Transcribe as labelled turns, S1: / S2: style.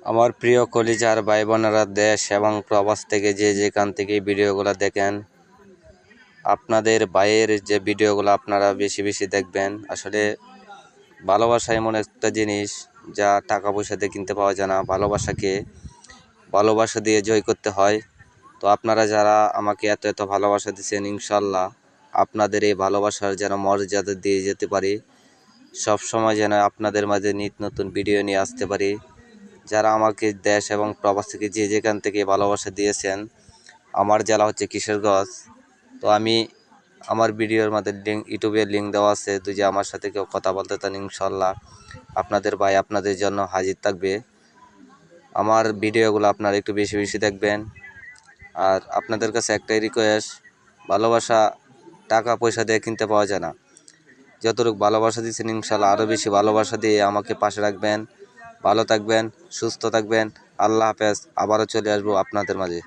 S1: আমার প্রিয় কলিজার ভাই বোনেরা, দেশ এবং প্রবাস থেকে যে যেখান থেকে ভিডিওগুলো দেখেন, আপনাদের ভাইয়ের যে ভিডিওগুলো আপনারা বেশি বেশি দেখবেন। আসলে ভালোবাসা এমন একটা জিনিস যা টাকা পয়সা দিয়ে কিনতে পাওয়া যায় না। ভালোবাসাকে ভালোবাসা দিয়ে জয় করতে হয়। তো আপনারা যারা আমাকে এত এত ভালোবাসা দিচ্ছেন, ইনশাল্লাহ আপনাদের এই ভালোবাসার যেন মর্যাদা দিয়ে যেতে পারি। সব সময় যেন আপনাদের মাঝে নিত্য নতুন ভিডিও নিয়ে আসতে পারি। যারা আমাকে দেশ এবং প্রবাস থেকে যে যেখান থেকে ভালোবাসা দিয়েছেন, আমার জেলা হচ্ছে কিশোরগঞ্জ। তো আমি আমার ভিডিওর মধ্যে ইউটিউবের লিঙ্ক দেওয়া আছে, যদি আমার সাথে কেউ কথা বলতে চান, ইনশাল্লাহ আপনাদের ভাই আপনাদের জন্য হাজির থাকবে। আমার ভিডিওগুলো আপনারা একটু বেশি বেশি দেখবেন। আর আপনাদের কাছে একটাই রিকোয়েস্ট, ভালোবাসা টাকা পয়সা দিয়ে কিনতে পাওয়া যায় না। যতটুকু ভালোবাসা দিচ্ছেন, ইনশাল্লাহ আরও বেশি ভালোবাসা দিয়ে আমাকে পাশে রাখবেন। ভালো থাকবেন, সুস্থ থাকবেন। আল্লাহ হাফেজ। আবারও চলে আসবো আপনাদের মাঝে।